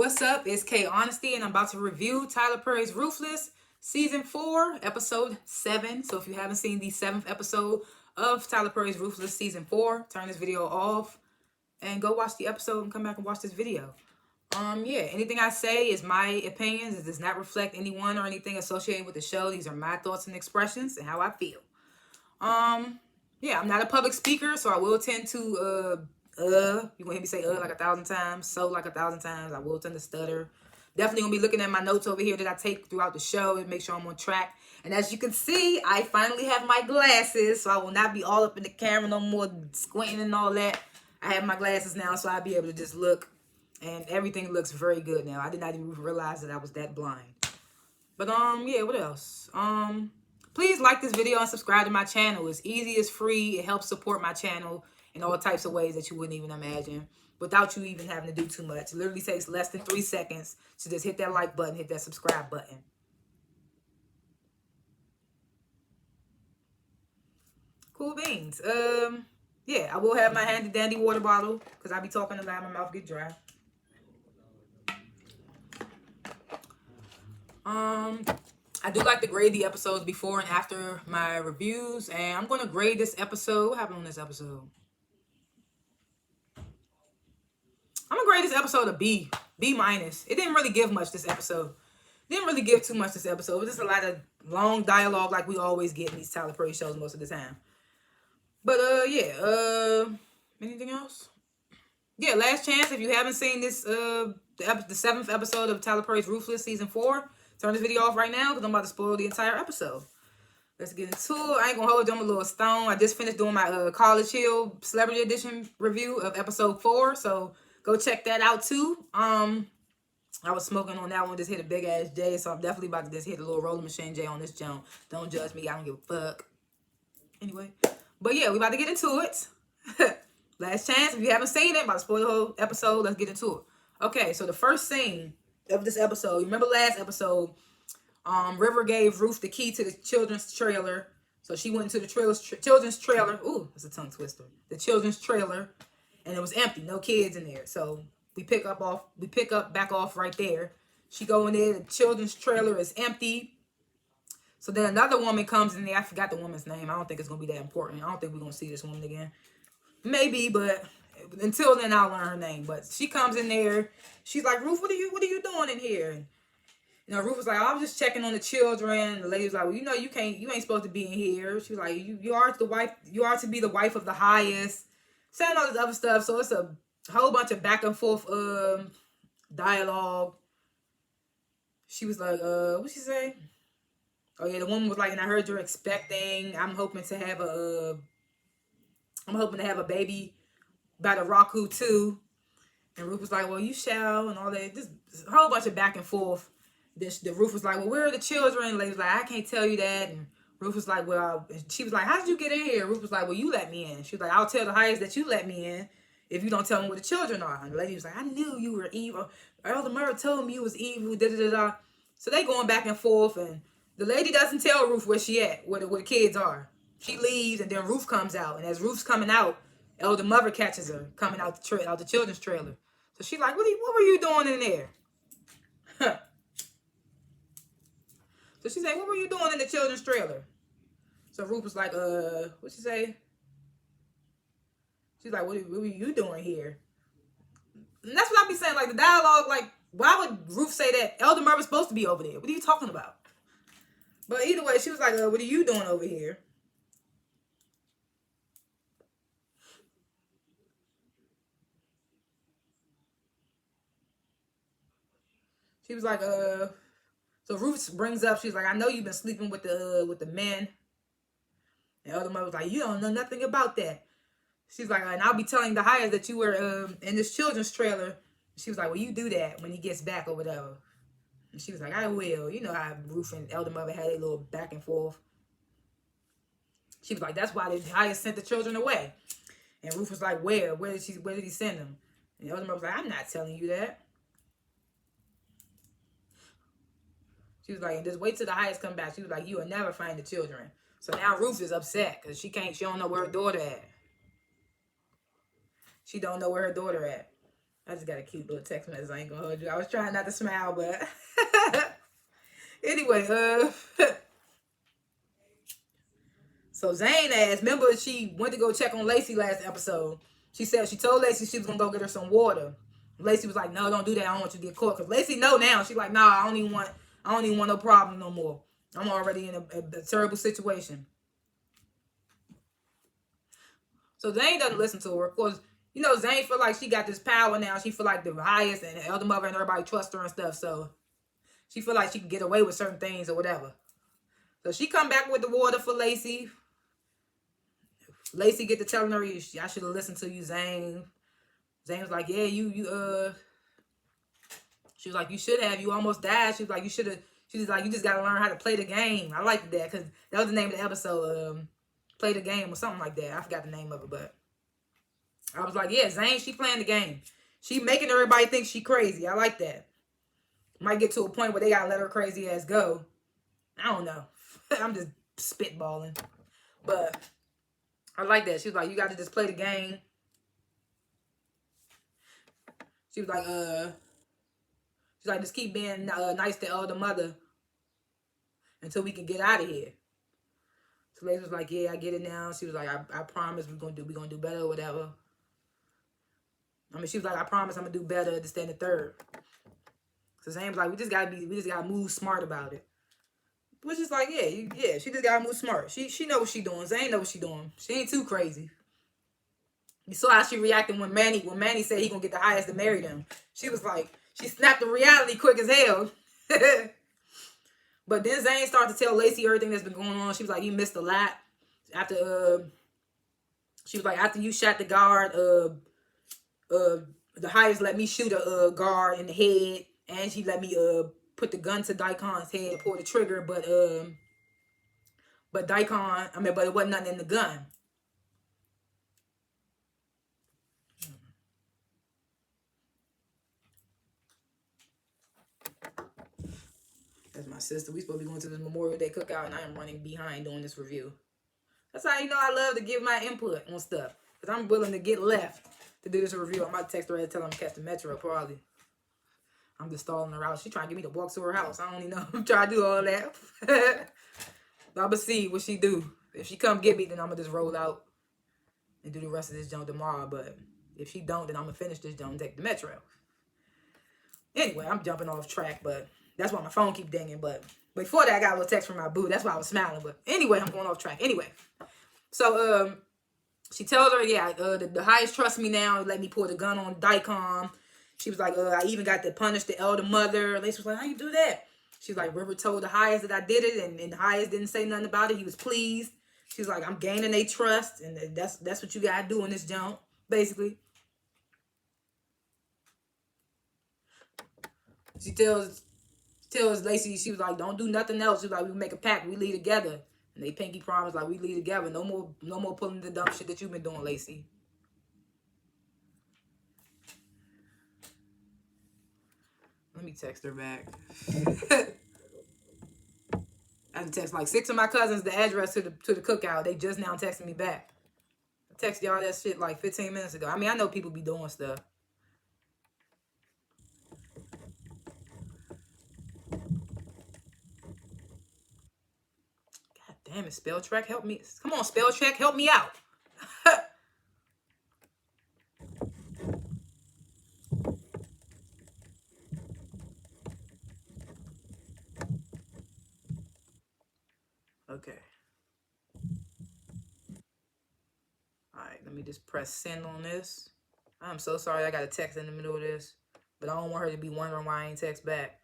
What's up? It's K.Honesty, and I'm about to review Tyler Perry's Ruthless Season 4, Episode 7. So if you haven't seen the 7th episode of Tyler Perry's Ruthless Season 4, turn this video off and go watch the episode and come back and watch this video. Anything I say is my opinions. It does not reflect anyone or anything associated with the show. These are my thoughts and expressions and how I feel. I'm not a public speaker, so I will tend to you're gonna hear me say like 1,000 times, so like 1,000 times. I will tend to stutter. Definitely gonna be looking at my notes over here that I take throughout the show and make sure I'm on track. And as you can see, I finally have my glasses, so I will not be all up in the camera no more, squinting and all that. I have my glasses now, so I'll be able to just look, and everything looks very good now. I did not even realize that I was that blind. But what else? Please like this video and subscribe to my channel. It's easy, it's free, it helps support my channel in all types of ways that you wouldn't even imagine, without you even having to do too much. It literally takes less than 3 seconds to just hit that like button, hit that subscribe button. Cool beans. I will have my handy dandy water bottle because I be talking a lot, my mouth get dry. I do like to grade the episodes before and after my reviews, and I'm going to grade this episode. What happened on this episode? I'm going to grade this episode a B. B minus. It didn't really give much this episode. Didn't really give too much this episode. It was just a lot of long dialogue like we always get in these Tyler Perry shows most of the time. But, anything else? Yeah, last chance. If you haven't seen this, the 7th episode of Tyler Perry's Ruthless Season 4, turn this video off right now because I'm about to spoil the entire episode. Let's get into it. I ain't going to hold you. I'm a little stone. I just finished doing my College Hill Celebrity Edition review of Episode 4, so go check that out too. I was smoking on that one, just hit a big ass J, so I'm definitely about to just hit a little rolling machine J on this jump. Don't judge me, I don't give a fuck. Anyway, but yeah, we about to get into it. Last chance, if you haven't seen it, about to spoil the whole episode, let's get into it. Okay, so the first scene of this episode, you remember last episode, River gave Ruth the key to the children's trailer. So she went into the children's trailer. Ooh, that's a tongue twister. The children's trailer. And it was empty, no kids in there. So we pick up back off right there. She go in there, the children's trailer is empty. So then another woman comes in there. I forgot the woman's name. I don't think it's gonna be that important. I don't think we're gonna see this woman again. Maybe, but until then I'll learn her name. But she comes in there. She's like, Ruth, what are you doing in here? And, Ruth was like, I was just checking on the children. The lady was like, well, you ain't supposed to be in here. She was like, you are to be the wife of the highest. Saying all this other stuff. So it's a whole bunch of back and forth dialogue. She was like, what'd she say? Oh yeah, the woman was like, and I heard you're expecting. I'm hoping to have a baby by the Raku too. And Ruth was like, well, you shall, and all that. Just a whole bunch of back and forth. The Ruth was like, well, where are the children? The lady was like, I can't tell you that. And Ruth was like, well, she was like, how did you get in here? Ruth was like, well, you let me in. She was like, I'll tell the highest that you let me in if you don't tell me where the children are. And the lady was like, I knew you were evil. Elder Murray told me you was evil, da-da-da-da. So they going back and forth, and the lady doesn't tell Ruth where she at, where the kids are. She leaves, and then Ruth comes out. And as Ruth's coming out, Elder Mother catches her coming out the children's trailer. So she's like, what were you doing in there? So she said, what were you doing in the children's trailer? So Ruth was like, what'd she say? She's like, what were you doing here? And that's what I be saying, like the dialogue, like, why would Ruth say that Elder Murray's supposed to be over there? What are you talking about? But either way, she was like, what are you doing over here? She was like, so Ruth brings up, she's like, I know you've been sleeping with the men. And Elder Mother was like, you don't know nothing about that. She's like, and I'll be telling the highest that you were in this children's trailer. She was like, well, you do that when he gets back or whatever. And she was like, I will. You know how Ruth and Elder Mother had a little back and forth. She was like, that's why the highest sent the children away. And Ruth was like, where? Where did he send them? And Elder Mother was like, I'm not telling you that. She was like, and just wait till the highest come back. She was like, you will never find the children. So now Ruth is upset because she don't know where her daughter at. She don't know where her daughter at. I just got a cute little text message. I ain't gonna hold you. I was trying not to smile, but anyway, so Zane asked, remember she went to go check on Lacey last episode. She said she told Lacey she was gonna go get her some water. Lacey was like, no, don't do that. I don't want you to get caught. Cause Lacey know now. She's like, nah, I don't even want no problem no more. I'm already in a terrible situation. So Zane doesn't listen to her. Of course, you know, Zane feel like she got this power now. She feel like the highest and the elder mother and everybody trust her and stuff. So she feel like she can get away with certain things or whatever. So she come back with the water for Lacey. Lacey get to telling her, I should have listened to you, Zane. Zane was like, yeah, she was like, you should have. You almost died. She was like, you should have. She was like, you just got to learn how to play the game. I liked that because that was the name of the episode. Play the game or something like that. I forgot the name of it, but I was like, yeah, Zane, she playing the game. She making everybody think she crazy. I like that. Might get to a point where they got to let her crazy ass go. I don't know. I'm just spitballing. But I like that. She was like, you got to just play the game. She was like, just keep being nice to elder mother until we can get out of here. So Lacey was like, yeah, I get it now. She was like, I promise we're gonna do better or whatever. I mean, she was like, I promise I'm gonna do better to stand the third. So Zane was like, we just gotta move smart about it. Which is like, yeah, she just gotta move smart. She know what she doing. Zane know what she doing. She ain't too crazy. You saw how she reacted when Manny said he gonna get the highest to marry them. She was like, she snapped the reality quick as hell. But then Zane started to tell Lacey everything that's been going on. She was like, you missed a lot. After she was like, after you shot the guard, the highest let me shoot a guard in the head, and she let me put the gun to Daikon's head and pull the trigger, but it wasn't nothing in the gun. That's my sister. We supposed to be going to this Memorial Day cookout, and I am running behind doing this review. That's how you know I love to give my input on stuff. Because I'm willing to get left to do this review. I'm about to text her and tell her I'm catching the Metro, probably. I'm just stalling her out. She trying to get me to walk to her house. I don't even know. I'm trying to do all that. But I'm going to see what she do. If she come get me, then I'm going to just roll out and do the rest of this jump tomorrow. But if she don't, then I'm going to finish this jump and take the Metro. Anyway, I'm jumping off track, but that's why my phone keep dinging. But before that, I got a little text from my boo. That's why I was smiling. But anyway, I'm going off track. Anyway. So, she tells her, yeah, the highest trust me now. Let me pull the gun on Daikon. She was like, I even got to punish the elder mother. Lacey was like, how you do that? She was like, River told the highest that I did it, and the highest didn't say nothing about it. He was pleased. She was like, I'm gaining their trust, and that's what you gotta do in this jump, basically. She tells Lacey, she was like, don't do nothing else. She was like, we make a pact, we lead together. And they pinky promise, like, we lead together. No more pulling the dumb shit that you've been doing, Lacey. Let me text her back. I had to text like 6 of my cousins the address to the cookout. They just now texting me back. I texted y'all that shit like 15 minutes ago. I mean, I know people be doing stuff. God damn it, spell check, help me. Come on, spell check, help me out. Okay. Alright, let me just press send on this. I'm so sorry I got a text in the middle of this. But I don't want her to be wondering why I ain't text back.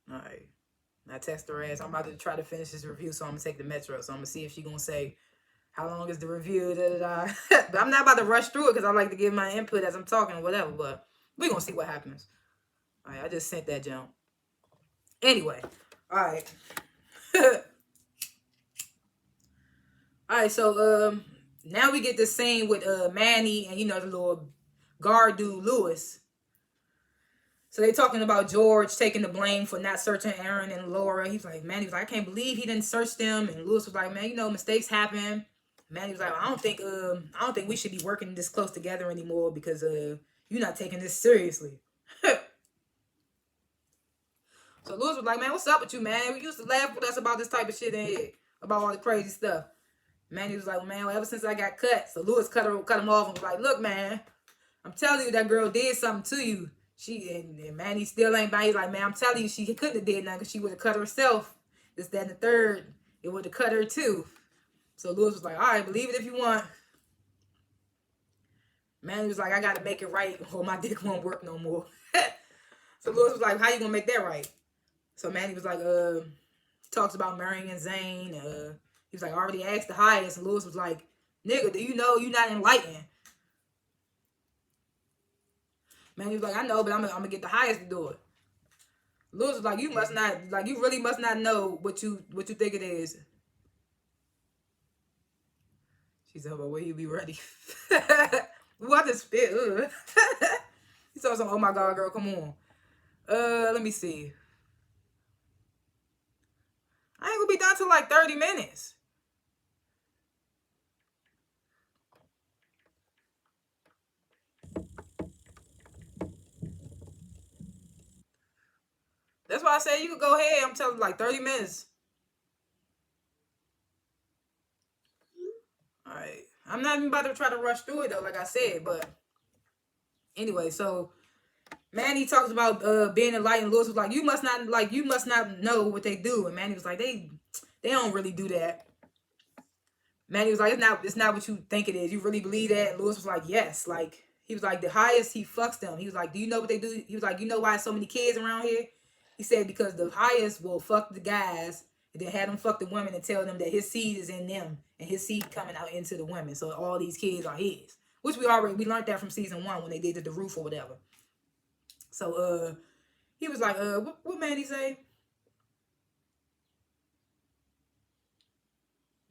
Alright. I text her ass. I'm about to try to finish this review, so I'm going to take the Metro. So I'm going to see if she's going to say, how long is the review? But I'm not about to rush through it because I like to give my input as I'm talking or whatever. But we're going to see what happens. Alright, I just sent that jump. Anyway. Alright. Alright, so now we get this scene with Manny and, you know, the little guard dude, Lewis. So they talking about George taking the blame for not searching Aaron and Laura. He's like, Manny was like, I can't believe he didn't search them. And Lewis was like, man, you know, mistakes happen. Manny was like, I don't think we should be working this close together anymore because You're not taking this seriously. So Lewis was like, man, what's up with you, man? We used to laugh with us about this type of shit in here, about all the crazy stuff. Manny was like, well, man, well, ever since I got cut. So Lewis cut him off and was like, look, man, I'm telling you that girl did something to you. And Manny still ain't by. He's like, man, I'm telling you, she couldn't have did nothing because she would have cut herself. This, that, and the third. It would have cut her too. So Lewis was like, all right, believe it if you want. Manny was like, I got to make it right or my dick won't work no more. So Lewis was like, how you going to make that right? So Manny was like, talks about marrying Zane. He was like, I already asked the highest. And Lewis was like, nigga, do you know you're not enlightened? Manny was like, I know, but I'm gonna get the highest to do it. Lewis was like, you must not, like, you really must not know what you think it is. She said, well, will you be ready? What the spit? He told some, oh my God, girl, come on. Let me see. I ain't gonna be done till like 30 minutes. That's why I said you could go ahead. I'm telling you, like 30 minutes. All right. I'm not even about to try to rush through it though, like I said. But anyway, so Manny talks about being enlightened. Lewis was like, you must not know what they do. And Manny was like, they don't really do that. Manny was like, it's not what you think it is. You really believe that? And Lewis was like, yes. Like, he was like, the highest, he fucks them. He was like, do you know what they do? He was like, you know why so many kids around here? He said, because the highest will fuck the guys and then have them fuck the women and tell them that his seed is in them and his seed coming out into the women. So all these kids are his. Which we learned that from season 1 when they did the roof or whatever. So he was like, what Manny say?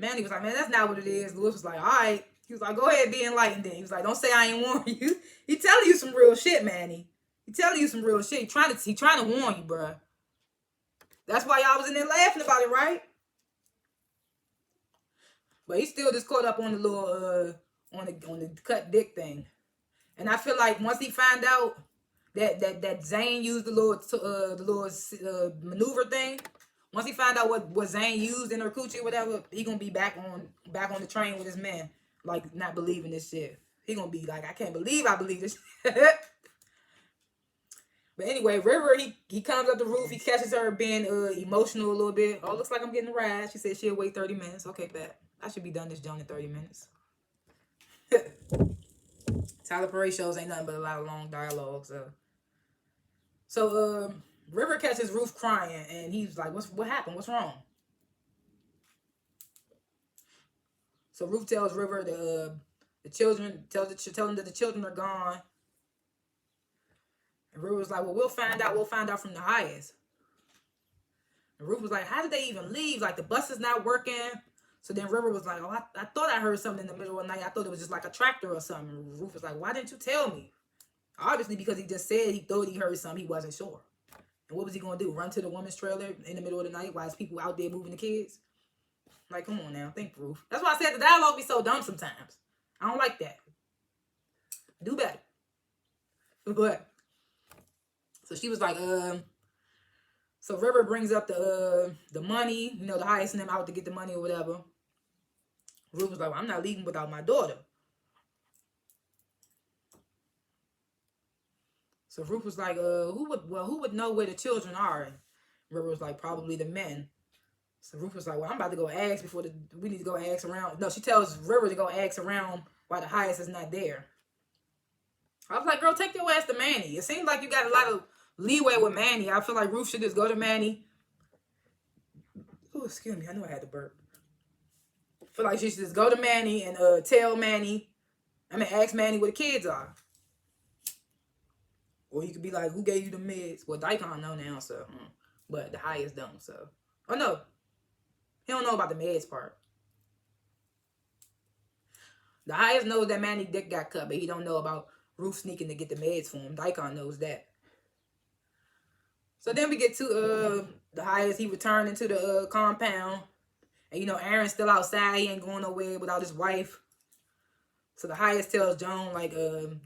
Manny was like, man, that's not what it is. Lewis was like, all right. He was like, go ahead, be enlightened then. He was like, don't say I ain't warn you. He telling you some real shit, Manny. He telling you some real shit. He trying to warn you, bruh. That's why y'all was in there laughing about it, right? But he still just caught up on the little on the cut dick thing. And I feel like once he find out that Zane used the little maneuver thing, once he find out what Zane used in her coochie or whatever, he gonna be back on the train with his man, like not believing this shit. He gonna be like, I can't believe I believe this shit. But anyway, River, he comes up the roof, he catches her being emotional a little bit. Oh, looks like I'm getting a ride. She said she'll wait 30 minutes. Okay, bet. I should be done this joint in 30 minutes. Tyler Perry shows ain't nothing but a lot of long dialogue, so River catches Ruth crying, and he's like, what happened? What's wrong? So Ruth tells River the children, tell him that the children are gone. And River was like, well, we'll find out from the highest. And Ruth was like, how did they even leave? Like, the bus is not working. So then River was like, oh, I thought I heard something in the middle of the night. I thought it was just like a tractor or something. And Ruth was like, why didn't you tell me? Obviously, because he just said he thought he heard something. He wasn't sure. And what was he going to do? Run to the woman's trailer in the middle of the night while there's people out there moving the kids? Like, come on now. Think, Ruth. That's why I said the dialogue be so dumb sometimes. I don't like that. Do better. But, so she was like, so River brings up the money, you know, the highest in them out to get the money or whatever. Ruth was like, well, I'm not leaving without my daughter. So Ruth was like, who would know where the children are? And River was like, probably the men. So Ruth was like, well, I'm about to go ask we need to go ask around. No, she tells River to go ask around why the highest is not there. I was like, girl, take your ass to Manny. It seems like you got a lot of leeway with Manny. I feel like Ruth should just go to Manny. Oh, excuse me. I know I had to burp. I feel like she should just go to Manny and ask Manny where the kids are. Or he could be like, who gave you the meds? Well, Daikon know now, so. But the highest don't, so. Oh, no. He don't know about the meds part. The highest knows that Manny dick got cut, but he don't know about Ruth sneaking to get the meds for him. Daikon knows that. So then we get to the highest. He returned into the compound. And, you know, Aaron's still outside. He ain't going nowhere without his wife. So the highest tells Joan, like,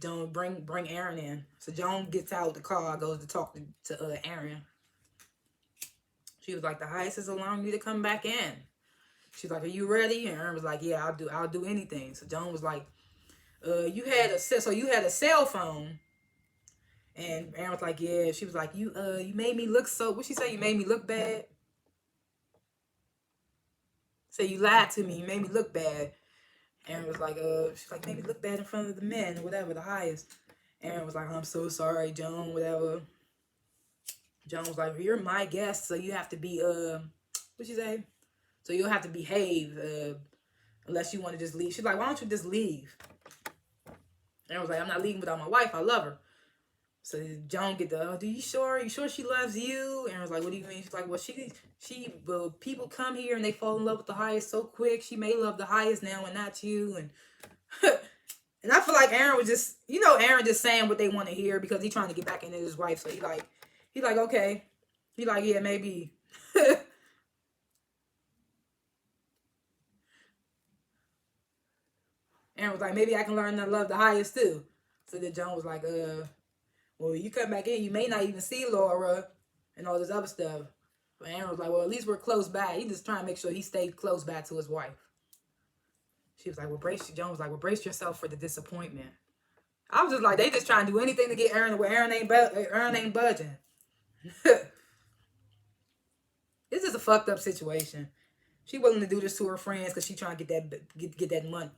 Joan, bring Aaron in. So Joan gets out the car, goes to talk to Aaron. She was like, the highest is allowing you to come back in. She's like, are you ready? And Aaron was like, yeah, I'll do anything. So Joan was like, you had a cell phone. And Aaron was like, yeah. She was like, you made me look so, what she say? You made me look bad? So you lied to me. You made me look bad. Aaron was like, she's like, made me look bad in front of the men, or whatever, the highest. Aaron was like, I'm so sorry, Joan, whatever. Joan was like, you're my guest, so you have to be, what'd she say? So you'll have to behave, unless you want to just leave. She's like, why don't you just leave? Aaron was like, I'm not leaving without my wife. I love her. So Joan get the, you sure she loves you? Aaron was like, what do you mean? She's like, well, well, people come here and they fall in love with the highest so quick. She may love the highest now and not you. And and I feel like Aaron was just, Aaron just saying what they want to hear because he's trying to get back into his wife. So he like, okay. He like, yeah, maybe. Aaron was like, maybe I can learn to love the highest too. So then Joan was like, well, you come back in, you may not even see Laura and all this other stuff. But Aaron was like, well, at least we're close by. He just trying to make sure he stayed close by to his wife. She was like, Joan was like, well, brace yourself for the disappointment. I was just like, they just trying to do anything to get Aaron where Aaron ain't budging. This is a fucked up situation. She willing to do this to her friends because she trying to get that money.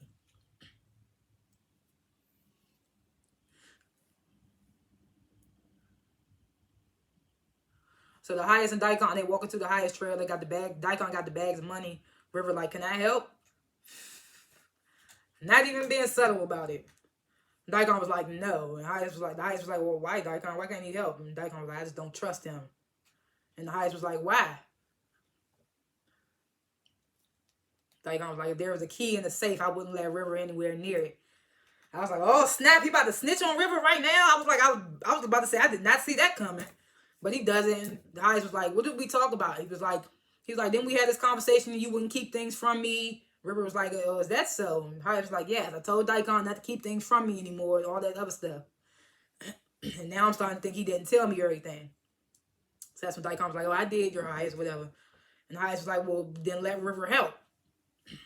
So the highest and Daikon, they walking through the highest trail. They got the bag. Daikon got the bags of money. River like, can I help? Not even being subtle about it. Daikon was like, no. And the highest was like, well, why, Daikon? Why can't he help? And Daikon was like, I just don't trust him. And the highest was like, why? Daikon was like, if there was a key in the safe, I wouldn't let River anywhere near it. I was like, oh snap, he about to snitch on River right now. I was about to say, I did not see that coming. But he doesn't. The highest was like, what did we talk about? He was like, then we had this conversation and you wouldn't keep things from me. River was like, oh, is that so? And highest was like, yes, I told Daikon not to keep things from me anymore and all that other stuff. And now I'm starting to think he didn't tell me everything. So that's when Daikon was like, oh, I did, your highest, whatever. And the highest was like, well, then let River help.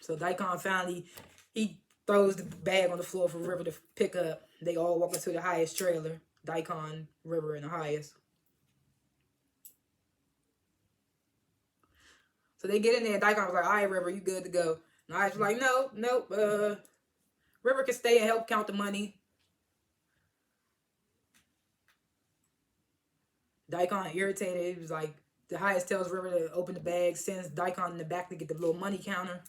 So Daikon finally, he throws the bag on the floor for River to pick up. They all walk into the highest trailer. Daikon, River, and the highest. So they get in there, and Daikon was like, all right, River, you good to go. And I was like, nope. River can stay and help count the money. Daikon irritated. He was like, the highest tells River to open the bag, sends Daikon in the back to get the little money counter.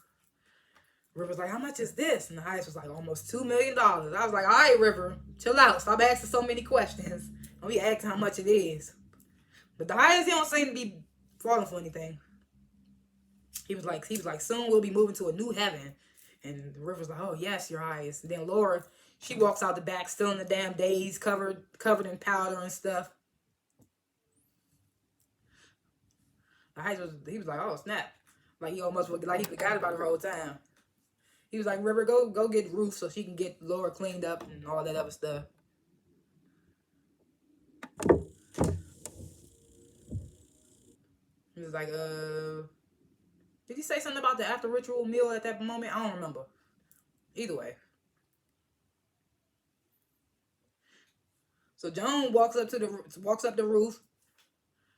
River's like, how much is this? And the highest was like, almost $2 million. I was like, all right, River, chill out. Stop asking so many questions. Don't be asking how much it is. But the highest, he don't seem to be falling for anything. He was like, soon we'll be moving to a new heaven. And River's like, oh, yes, your highest. And then Laura, she walks out the back, still in the damn daze, covered in powder and stuff. The highest he was like, oh, snap. Like, he almost, like, he forgot about her the whole time. He was like, River, go get Ruth so she can get Laura cleaned up and all that other stuff. He was like, did he say something about the after ritual meal at that moment? I don't remember. Either way. So Joan walks up the roof,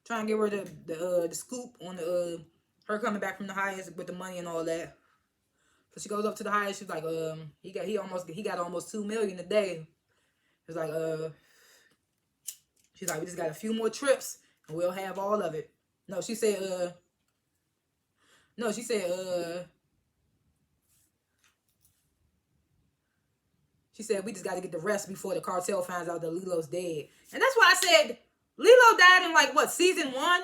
trying to give her the scoop on her coming back from the highest with the money and all that. So she goes up to the highest. She's like, he got almost $2 million a day. It's like, she's like, we just got a few more trips and we'll have all of it. No, she said, she said we just got to get the rest before the cartel finds out that Lilo's dead. And that's why I said Lilo died in like what, season 1?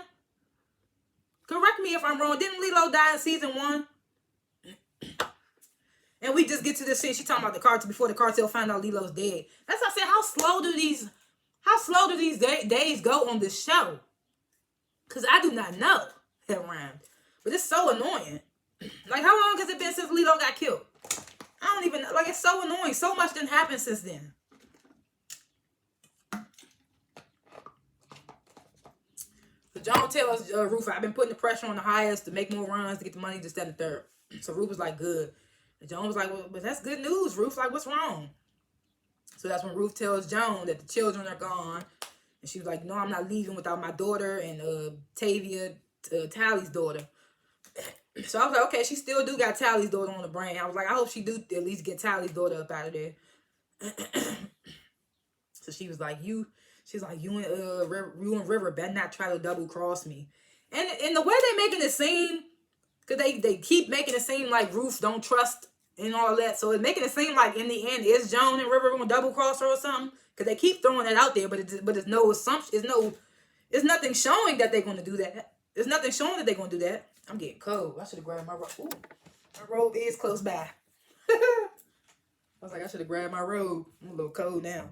Correct me if I'm wrong. Didn't Lilo die in season 1? And we just get to this shit. She talking about the cartel before the cartel find out Lilo's dead. That's why I said, how slow do these days go on this show? Because I do not know that rhymed. But it's so annoying. Like, how long has it been since Lilo got killed? I don't even, like, it's so annoying. So much didn't happen since then. So Joan tells Ruth, I've been putting the pressure on the highest to make more runs to get the money, just that and the third. So Ruth was like, good. And Joan was like, well, but that's good news. Ruth, like, what's wrong? So that's when Ruth tells Joan that the children are gone. And she was like, no, I'm not leaving without my daughter and Tavia, Tally's daughter. So I was like, okay, she still do got Tally's daughter on the brain. I was like, I hope she do at least get Tally's daughter up out of there. So she was like, you and River better not try to double cross me. And the way they making it seem, because they keep making it seem like Ruth don't trust and all that. So it's making it seem like in the end, is Joan and River going to double cross her or something? Because they keep throwing that out there, but it's no assumption. It's nothing showing that they're going to do that. There's nothing showing that they're going to do that. I'm getting cold. I should have grabbed my robe. Ooh, my robe is close by. I was like, I should have grabbed my robe. I'm a little cold now.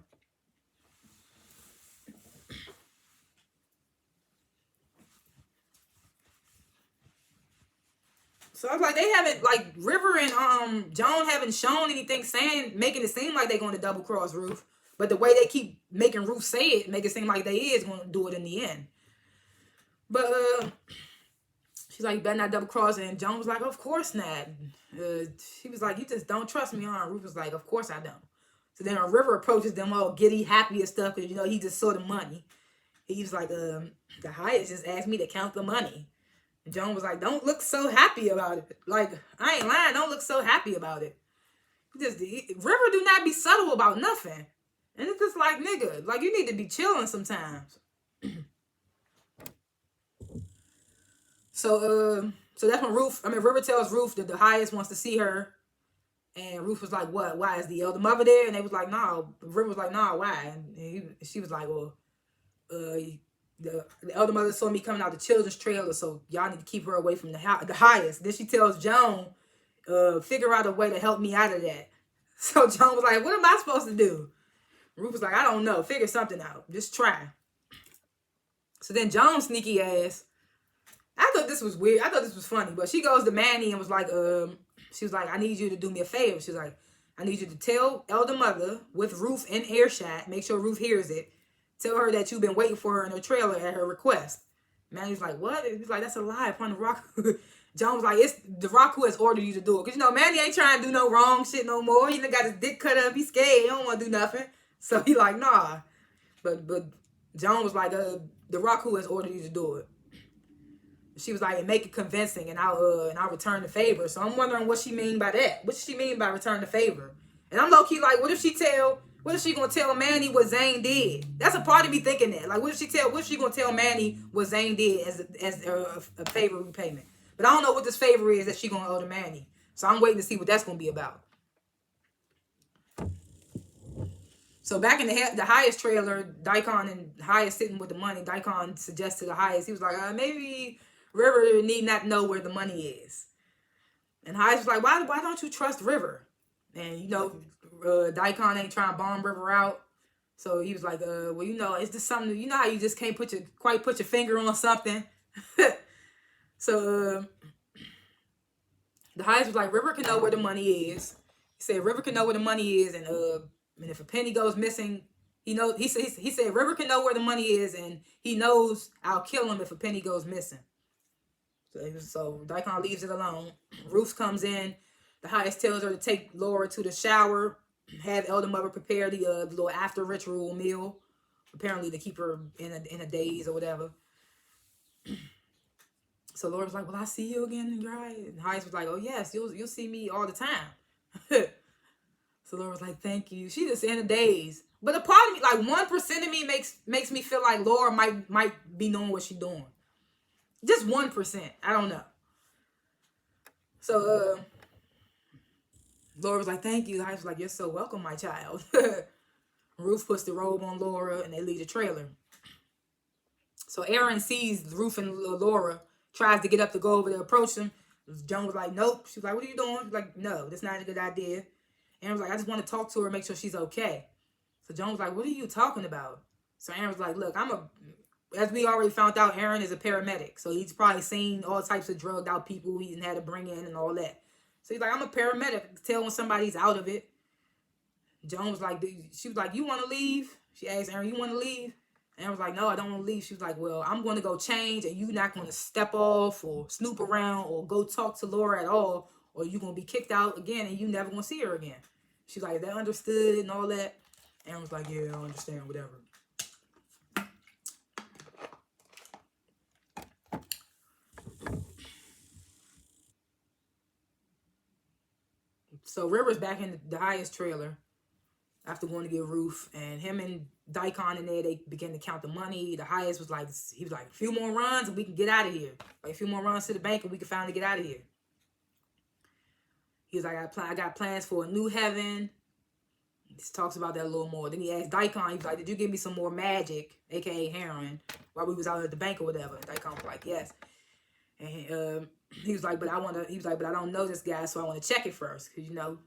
So I was like, they haven't, like, River and Joan haven't shown anything making it seem like they're going to double cross Ruth. But the way they keep making Ruth say it, make it seem like they is going to do it in the end. But she's like, you better not double cross. And Joan was like, of course not. She was like, you just don't trust me, huh? Ruth was like, of course I don't. So then River approaches them all giddy, happy and stuff, because, he just saw the money. He was like, the highest just asked me to count the money. And Joan was like, don't look so happy about it. Like, I ain't lying, don't look so happy about it. River do not be subtle about nothing. And it's just like, nigga, like, you need to be chilling sometimes. So that's when River tells Ruth that the highest wants to see her. And Ruth was like, what? Why? Is the elder mother there? And they was like, no. River was like, no, why? And she was like, well, the elder mother saw me coming out the children's trailer, so y'all need to keep her away from the highest. Then she tells Joan, figure out a way to help me out of that. So Joan was like, what am I supposed to do? Ruth was like, I don't know. Figure something out. Just try. So then Joan's sneaky ass, I thought this was weird. I thought this was funny, but she goes to Manny and was like, she was like, I need you to do me a favor. She was like, I need you to tell elder mother with Ruth in earshot, make sure Ruth hears it. Tell her that you've been waiting for her in her trailer at her request. Manny was like, what? He's like, that's a lie upon the rock. John was like, it's the rock who has ordered you to do it. Because, Manny ain't trying to do no wrong shit no more. He done got his dick cut up. He's scared. He don't want to do nothing. So he like, nah. But John was like, the rock who has ordered you to do it. She was like, and make it convincing, and I'll return the favor. So I'm wondering what she mean by that. What does she mean by return the favor? And I'm low key like, what if she gonna tell Manny what Zane did? That's a part of me thinking that. Like, what if she gonna tell Manny what Zane did as a favor repayment? But I don't know what this favor is that she gonna owe to Manny. So I'm waiting to see what that's gonna be about. So back in the highest trailer, Daikon and Highest sitting with the money. Daikon suggests to the highest, he was like, maybe River need not know where the money is. And Highest was like, why don't you trust River? And Daikon ain't trying to bomb River out. So he was like, well, it's just something, how you just can't quite put your finger on something. So the Highest was like, River can know where the money is. He said River can know where the money is, and if a penny goes missing, he said River can know where the money is, and he knows I'll kill him if a penny goes missing. So Daikon leaves it alone. Ruth comes in. The Highest tells her to take Laura to the shower, have Elder Mother prepare the little after ritual meal, apparently to keep her in a daze or whatever. So Laura's like, will I see you again in your eyes? And Highest was like, oh yes, you'll see me all the time. So Laura was like, thank you. She just in a daze. But a part of me, like 1% of me makes me feel like Laura might be knowing what she's doing. Just 1%. I don't know. So Laura was like, thank you. I was like, you're so welcome, my child. Ruth puts the robe on Laura and they leave the trailer. So Aaron sees Ruth and Laura, tries to get up to go over to approach them. Joan was like, nope. She was like, what are you doing? She's like, no, that's not a good idea. Aaron was like, I just want to talk to her, make sure she's okay. So Joan was like, what are you talking about? So Aaron was like, look, as we already found out, Aaron is a paramedic. So he's probably seen all types of drugged out people he had to bring in and all that. So he's like, I'm a paramedic. Tell when somebody's out of it. Joan was like, she was like, you want to leave? She asked Aaron, you want to leave? Aaron was like, no, I don't want to leave. She was like, well, I'm going to go change, and you're not going to step off or snoop around or go talk to Laura at all, or you're going to be kicked out again, and you never going to see her again. She's like, they understood and all that. Aaron was like, yeah, I understand, whatever. So River's back in the highest trailer after going to get Ruth, and him and Daikon in there, they began to count the money. The highest was like, he was like, a few more runs and we can get out of here. Like a few more runs to the bank and we can finally get out of here. He was like, I got plans for a new heaven. He talks about that a little more. Then he asked Daikon, he was like, did you give me some more magic, aka heroin, while we was out at the bank or whatever? And Daikon was like, yes. And he was like, but I don't know this guy, so I want to check it first. Because, you know,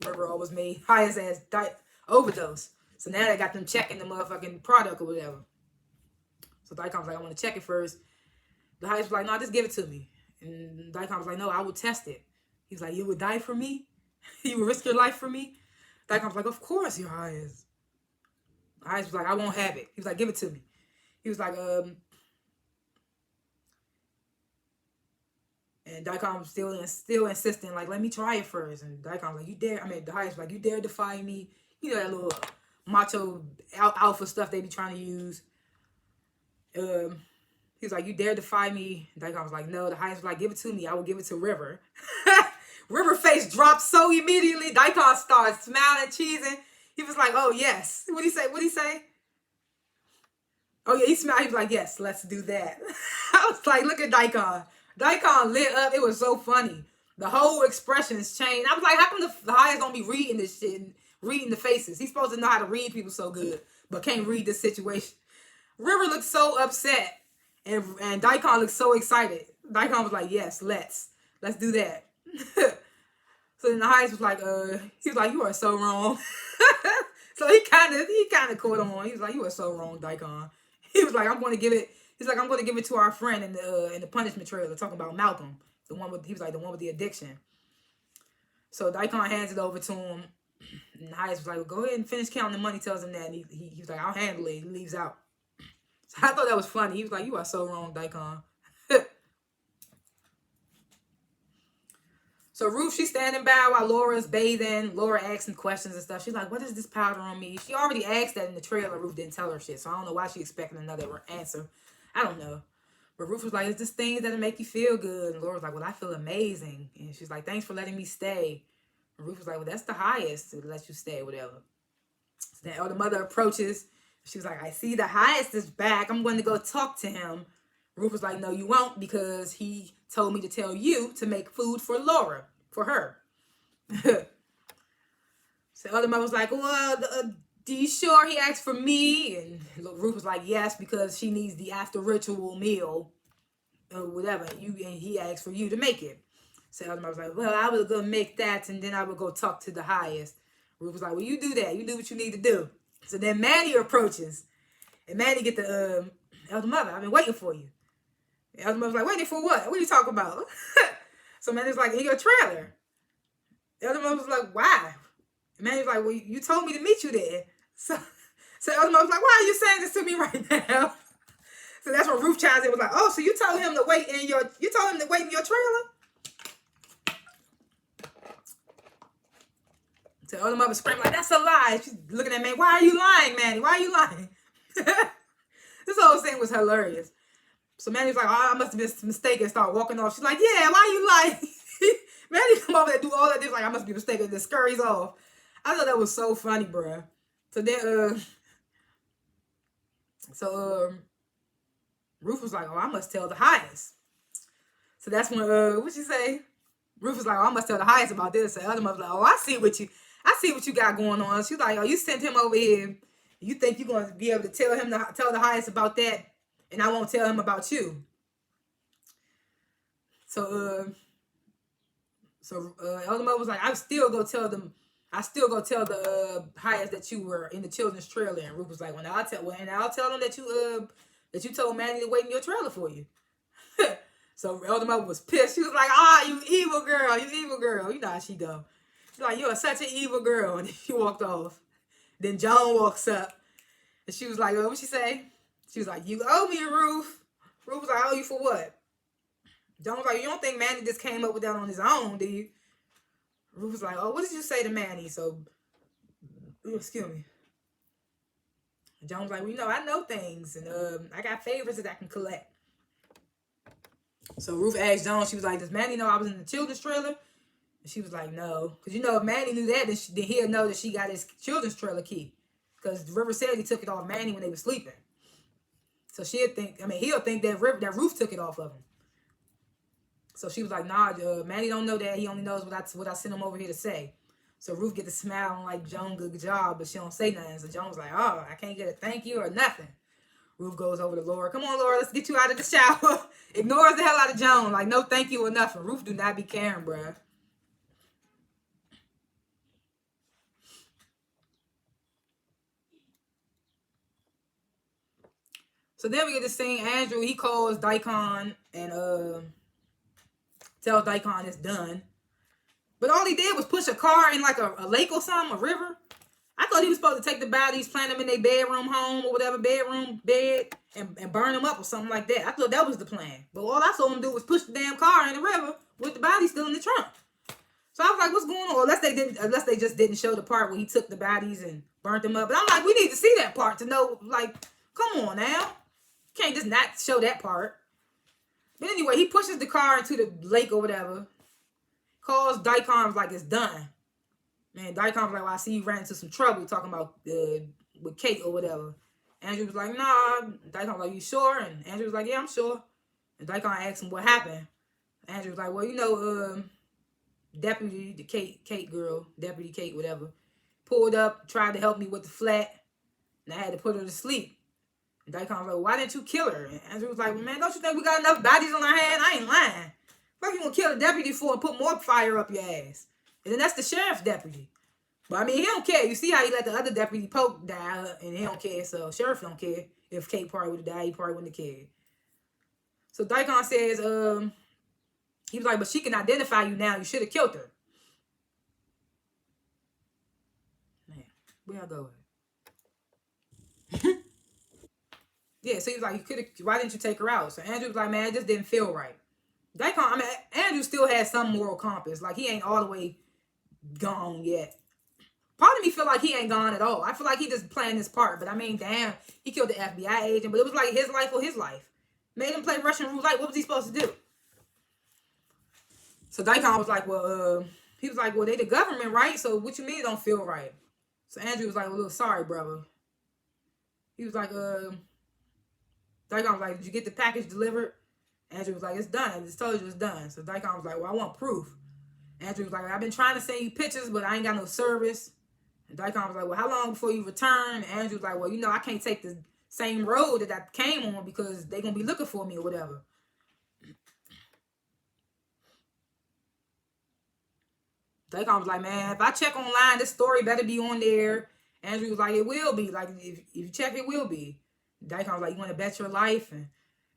River always made highest ass overdose. So now they got them checking the motherfucking product or whatever. So Daikon was like, I want to check it first. The highest was like, no, just give it to me. And Daikon was like, no, I will test it. He was like, you would die for me? You would risk your life for me? Daikon was like, of course, your highest. The highest was like, I won't have it. He was like, give it to me. He was like, and Daikon was still insisting, like, let me try it first. And Daikon was like, you dare? I mean, the highest was like, you dare defy me? You know, that little macho alpha stuff they be trying to use. He was like, you dare defy me? And Daikon was like, no. The highest was like, give it to me. I will give it to River. River face dropped so immediately. Daikon started smiling, cheesing. He was like, oh, yes. What'd he say? What'd he say? Oh, yeah, he smiled. He was like, yes, let's do that. I was like, look at Daikon. Daikon lit up. It was so funny. The whole expressions changed. I was like, how come the highest don't be reading this shit and reading the faces? He's supposed to know how to read people so good, but can't read this situation. River looked so upset, and Daikon looked so excited. Daikon was like, yes, let's do that. So then the highest was like, he was like, you are so wrong. So he kind of caught on. He was like, you are so wrong, Daikon. He was like, I'm going to give it to our friend in the punishment trailer, talking about Malcolm, he was like the one with the addiction. So Daikon hands it over to him, and the highest was like, well, go ahead and finish counting the money. Tells him that, and he was like, I'll handle it. He leaves out. So I thought that was funny. He was like, you are so wrong, Daikon. So Ruth, she's standing by while Laura's bathing. Laura asking questions and stuff. She's like, what is this powder on me? She already asked that in the trailer. Ruth didn't tell her shit. So I don't know why she's expecting another answer. I don't know. But Ruth was like, it's just things that'll make you feel good. And Laura was like, well, I feel amazing. And she's like, thanks for letting me stay. And Ruth was like, well, that's the highest to let you stay, whatever. So then Elder Mother approaches. She was like, I see the highest is back. I'm going to go talk to him. Ruth was like, no, you won't, because he told me to tell you to make food for Laura, for her. So Elder Mother was like, well, are you sure he asked for me? And Ruth was like, yes, because she needs the after ritual meal or whatever. And he asked for you to make it. So Elder Mother was like, well, I was going to make that, and then I would go talk to the highest. Ruth was like, well, you do that. You do what you need to do. So then Maddie approaches. And Maddie get the Elder Mother, I've been waiting for you. And Elder Mother was like, waiting for what? What are you talking about? So Maddie was like, in your trailer. Elder Mother was like, why? And Maddie was like, well, you told me to meet you there. So Elder Mother was like, why are you saying this to me right now? So that's when Ruth chimes in, was like, oh, so you told him to wait in your trailer? So Elder Mother screamed like, that's a lie. She's looking at me, why are you lying, Maddie? Why are you lying? This whole thing was hilarious. So Maddie was like, oh, I must have been mistaken, and start walking off. She's like, yeah, why are you lying? Maddie come over there and do all that. She's like, I must be mistaken, and then scurries off. I thought that was so funny, bruh. So then, Ruth was like, oh, I must tell the highest. So that's when, what'd she say? Ruth was like, oh, I must tell the highest about this. So the other mother was like, oh, I see what you got going on. She's like, oh, you sent him over here. You think you're going to be able to tell the highest about that, and I won't tell him about you. So Elder Mother was like, I still go tell the highest that you were in the children's trailer. And Ruth was like, I'll tell them that you told Maddie to wait in your trailer for you. So Elder Mother was pissed. She was like, ah, you evil girl, you evil girl. You know how she go. She's like, you're such an evil girl. And then she walked off. Then Joan walks up. And she was like, oh, what she say? She was like, you owe me, Ruth. Ruth was like, I owe you for what? Joan was like, you don't think Manny just came up with that on his own, do you? Ruth was like, oh, what did you say to Manny? So, excuse me. Joan was like, well, you know, I know things. And I got favors that I can collect. So Ruth asked Joan, she was like, does Manny know I was in the children's trailer? And she was like, no. Because, you know, if Manny knew that, then he'll know that she got his children's trailer key. Because River said he took it off Manny when they were sleeping. So he'll think that Ruth took it off of him. So she was like, nah, Manny don't know that. He only knows what I sent him over here to say. So Ruth get to smile like, Joan, good job, but she don't say nothing. So Joan was like, oh, I can't get a thank you or nothing. Ruth goes over to Laura. Come on, Laura, let's get you out of the shower. Ignores the hell out of Joan. Like, no thank you or nothing. Ruth do not be caring, bruh. So then we get to seeing Andrew. He calls Daikon and tells Daikon it's done. But all he did was push a car in like a lake or something, a river. I thought he was supposed to take the bodies, plant them in their bedroom home or whatever, bed, and burn them up or something like that. I thought that was the plan. But all I saw him do was push the damn car in the river with the bodies still in the trunk. So I was like, what's going on? Unless they just didn't show the part where he took the bodies and burnt them up. But I'm like, we need to see that part to know, like, come on now. Can't just not show that part. But anyway, he pushes the car into the lake or whatever. Calls Daikon, like, it's done. Man, Daikon was like, well, I see you ran into some trouble talking about with Kate or whatever. Andrew was like, nah. Daikon was like, you sure? And Andrew was like, yeah, I'm sure. And Daikon asked him what happened. Andrew was like, well, you know, Deputy, the Kate girl, Deputy Kate, whatever, pulled up, tried to help me with the flat, and I had to put her to sleep. And Daikon was like, well, why didn't you kill her? And Andrew was like, well, man, don't you think we got enough bodies on our hand? I ain't lying. What you gonna kill the deputy for and put more fire up your ass? And then that's the sheriff's deputy. But I mean, he don't care. You see how he let the other deputy Pope die, and he don't care. So sheriff don't care. If Kate probably would have died, he probably wouldn't have cared. So Daikon says, he was like, but she can identify you now. You should have killed her. Man, where I go with it? Yeah, so he was like, why didn't you take her out? So Andrew was like, man, it just didn't feel right. Andrew still has some moral compass. Like, he ain't all the way gone yet. Part of me feel like he ain't gone at all. I feel like he just playing his part. But I mean, damn, he killed the FBI agent. But it was like his life or his life. Made him play Russian roulette. What was he supposed to do? So Daikon was like, well, he was like, well, they the government, right? So what you mean it don't feel right? So Andrew was like, well, sorry, brother. He was like, Daikon was like, did you get the package delivered? Andrew was like, it's done. I just told you it's done. So Daikon was like, well, I want proof. Andrew was like, I've been trying to send you pictures, but I ain't got no service. And Daikon was like, well, how long before you return? And Andrew was like, well, you know, I can't take the same road that I came on because they're going to be looking for me or whatever. Daikon was like, man, if I check online, this story better be on there. Andrew was like, it will be. Like, if you check, it will be. Daikon was like, you want to bet your life? And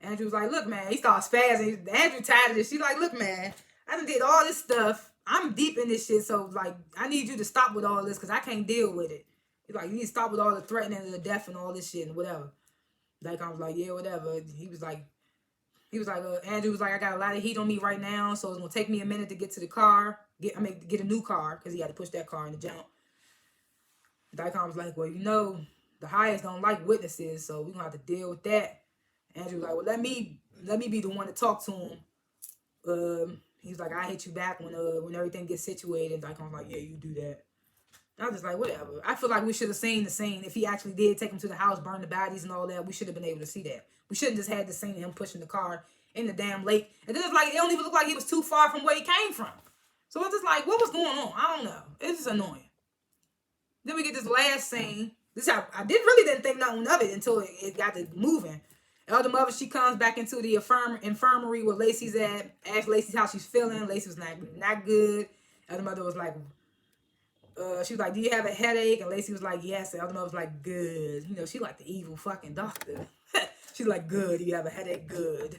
Andrew was like, look, man. He starts spazzing. Andrew tired of this. She's like, look, man, I done did all this stuff. I'm deep in this shit, so, like, I need you to stop with all this because I can't deal with it. He's like, you need to stop with all the threatening of the death and all this shit and whatever. Daikon was like, yeah, whatever. He was like, Andrew was like, I got a lot of heat on me right now, so it's going to take me a minute to get to the car. Get a new car because he had to push that car in the jump. Daikon was like, well, you know, the highest don't like witnesses, so we're going to have to deal with that. Andrew was like, well, let me be the one to talk to him. He was like, I hit you back when everything gets situated. Daikon was like, yeah, you do that. And I was just like, whatever. I feel like we should have seen the scene. If he actually did take him to the house, burn the bodies and all that, we should have been able to see that. We shouldn't just had the scene of him pushing the car in the damn lake. And then it's like, it don't even look like he was too far from where he came from. So it's just like, what was going on? I don't know. It's just annoying. Then we get this last scene. I really didn't think nothing of it until it got to moving. Elder Mother, she comes back into the infirmary where Lacey's at. Asks Lacey how she's feeling. Lacey was not good. Elder Mother was like, she was like, do you have a headache? And Lacey was like, yes. And Elder Mother was like, good. You know, she like the evil fucking doctor. She's like, good. You have a headache? Good.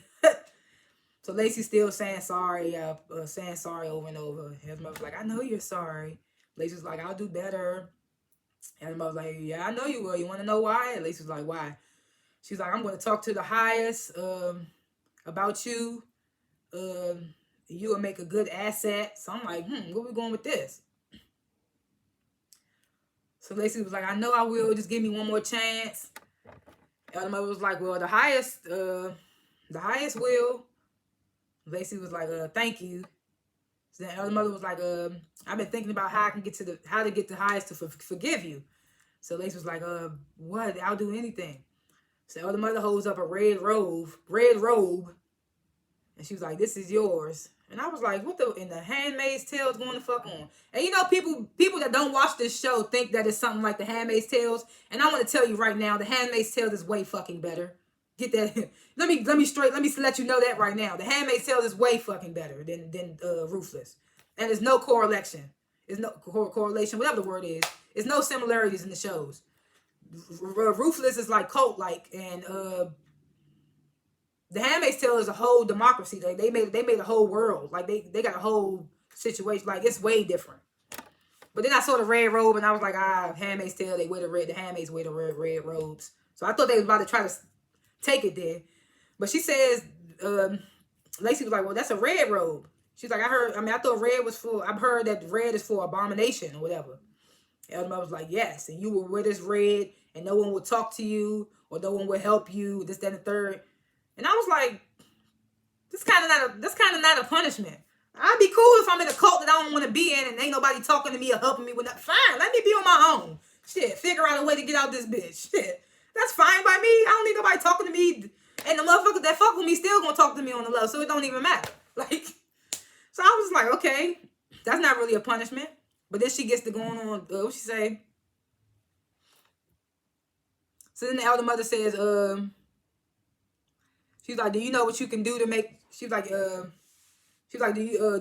So Lacey's still saying sorry over and over. His mother's like, I know you're sorry. Lacey's like, I'll do better. And the mother's like, yeah, I know you will. You want to know why? And Lacey's like, why? She's like, I'm going to talk to the highest about you. You will make a good asset. So I'm like, where we going with this? So Lacey was like, I know I will. Just give me one more chance. And the mother was like, well, the highest will. Lacey was like, thank you. So then the mother was like, I've been thinking about how to get the highest to forgive you. So Lacey was like, what? I'll do anything. So the mother holds up a red robe, and she was like, this is yours. And I was like, what in the Handmaid's Tale is going to fuck on? And you know, people that don't watch this show think that it's something like the Handmaid's Tales. And I want to tell you right now, the Handmaid's Tale is way fucking better. Get that? let me let you know that right now. The Handmaid's Tale is way fucking better than Ruthless. And there's no correlation. There's no correlation, whatever the word is. There's no similarities in the shows. Ruthless is like cult-like, and the Handmaid's Tale is a whole democracy. Like they made a whole world. Like they got a whole situation. Like it's way different. But then I saw the red robe, and I was like, Handmaid's Tale. The handmaids wear the red robes. So I thought they was about to try to take it there. But she says, Lacey was like, well, that's a red robe. She's like, I thought red was for. I've heard that red is for abomination or whatever. And I was like, yes, and you will wear this red, and no one will talk to you, or no one will help you, this, that, and the third. And I was like, this kind of not a punishment. I'd be cool if I'm in a cult that I don't want to be in, and ain't nobody talking to me or helping me with that. Fine, let me be on my own. Shit, figure out a way to get out this bitch. Shit, that's fine by me. I don't need nobody talking to me, and the motherfuckers that fuck with me still gonna talk to me on the low, so it don't even matter. Like, so I was like, okay, that's not really a punishment. But then she gets to going on, what she say? So then the elder mother says, she's like, do you know what you can do to make, do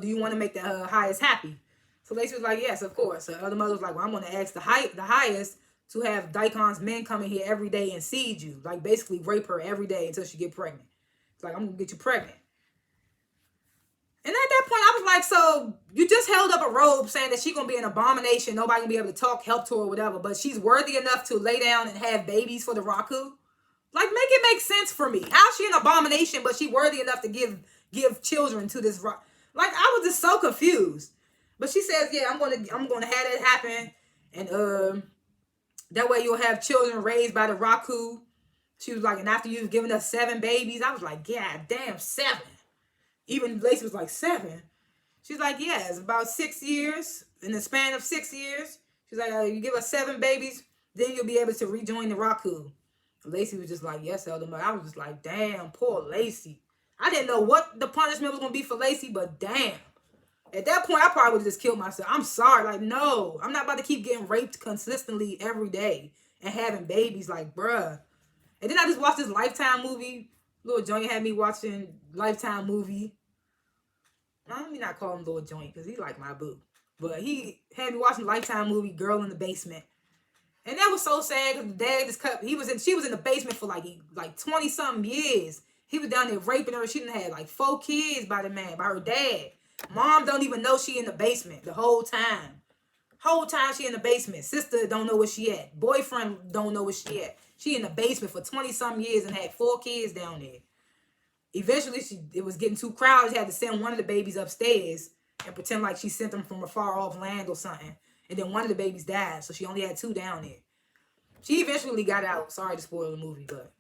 you want to make the highest happy? So Lacey was like, yes, of course. So the elder mother was like, well, I'm going to ask the highest to have Daikon's men come in here every day and seed you. Like, basically rape her every day until she get pregnant. It's like, I'm going to get you pregnant. And at that point, I was like, so you just held up a robe saying that she's going to be an abomination. Nobody going to be able to talk, help to her or whatever. But she's worthy enough to lay down and have babies for the Raku. Like, make it make sense for me. How's she an abomination, but she worthy enough to give children to this Raku? Like, I was just so confused. But she says, yeah, I'm going to have that happen. And that way you'll have children raised by the Raku. She was like, and after you've given us 7 babies, I was like, God damn, 7. Even Lacey was like, 7. She's like, yeah, it's about 6 years. In the span of 6 years. She's like, you give us 7 babies, then you'll be able to rejoin the Raku. Lacey was just like, yes, Elder Mother. I was just like, damn, poor Lacey. I didn't know what the punishment was going to be for Lacey, but damn. At that point, I probably would have just killed myself. I'm sorry. Like, no. I'm not about to keep getting raped consistently every day and having babies. Like, bruh. And then I just watched this Lifetime movie. Little Joint had me watching Lifetime movie. Let me not call him Little Joint because he like my boo. But he had me watching Lifetime movie Girl in the Basement. And that was so sad because the dad just cut. She was in the basement for like 20-something years. He was down there raping her. She done had like 4 kids by her dad. Mom don't even know she in the basement the whole time. Whole time she in the basement. Sister don't know where she at. Boyfriend don't know where she at. She in the basement for 20-something years and had 4 kids down there. Eventually, it was getting too crowded. She had to send one of the babies upstairs and pretend like she sent them from a far off land or something. And then one of the babies died, so she only had 2 down there. She eventually got out. Sorry to spoil the movie, but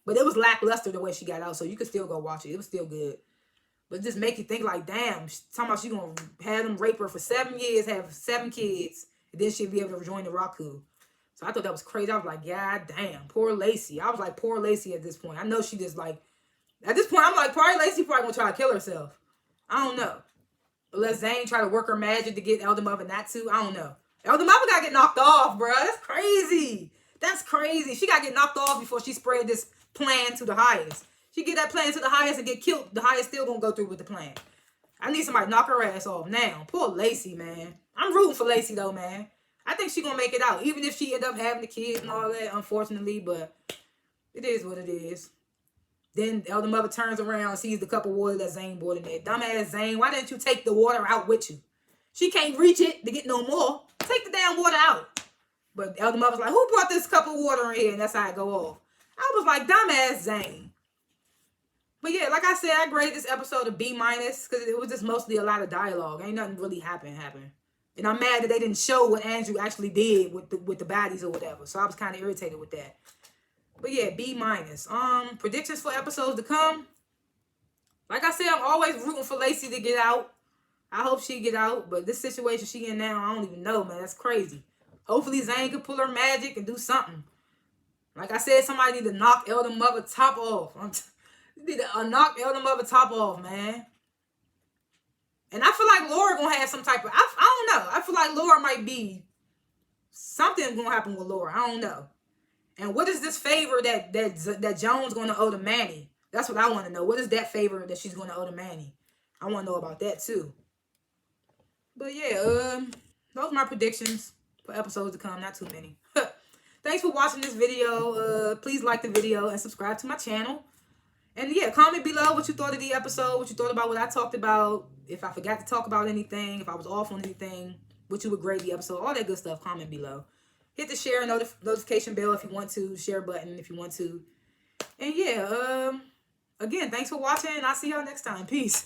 but it was lackluster the way she got out, so you could still go watch it. It was still good. But just make you think like, damn, talking about she gonna have them rape her for 7 years, have 7 kids, and then she'll be able to rejoin the Raku. So I thought that was crazy. I was like, God damn, poor Lacey. I was like, poor Lacey at this point. I know she just like, at this point, I'm like, probably Lacey probably gonna try to kill herself. I don't know. Unless Zane try to work her magic to get Elder Mother not to. I don't know. Elder Mother gotta get knocked off, bro. That's crazy. That's crazy. She gotta get knocked off before she spread this plan to the highest. She get that plan to the highest and get killed. The highest still gonna go through with the plan. I need somebody to knock her ass off now. Poor Lacey, man. I'm rooting for Lacey though, man. I think she gonna make it out. Even if she end up having the kids and all that, unfortunately. But it is what it is. Then Elder Mother turns around and sees the cup of water that Zane brought in there. Dumbass Zane, why didn't you take the water out with you? She can't reach it to get no more. Take the damn water out. But Elder Mother's like, who brought this cup of water in here? And that's how it go off. I was like, dumbass Zane. But yeah, like I said, I graded this episode a B- because it was just mostly a lot of dialogue. Ain't nothing really happen. And I'm mad that they didn't show what Andrew actually did with the baddies or whatever. So I was kind of irritated with that. But yeah, B-. Predictions for episodes to come. Like I said, I'm always rooting for Lacey to get out. I hope she get out. But this situation she in now, I don't even know, man. That's crazy. Hopefully Zane can pull her magic and do something. Like I said, somebody need to knock Elder Mother top off. Need to knock Elder Mother top off, man. And I feel like Laura gonna have some type of... I don't know. I feel like Laura might be... Something gonna happen with Laura. I don't know. And what is this favor that Jones going to owe to Manny? That's what I want to know. What is that favor that she's going to owe to Manny? I want to know about that too. But yeah, those are my predictions for episodes to come. Not too many. Thanks for watching this video. Please like the video and subscribe to my channel. And yeah, comment below what you thought of the episode, what you thought about what I talked about. If I forgot to talk about anything, if I was off on anything, what you would grade the episode, all that good stuff. Comment below. Hit the share and notification bell if you want to. Share button if you want to. And yeah, again, thanks for watching. I'll see y'all next time. Peace.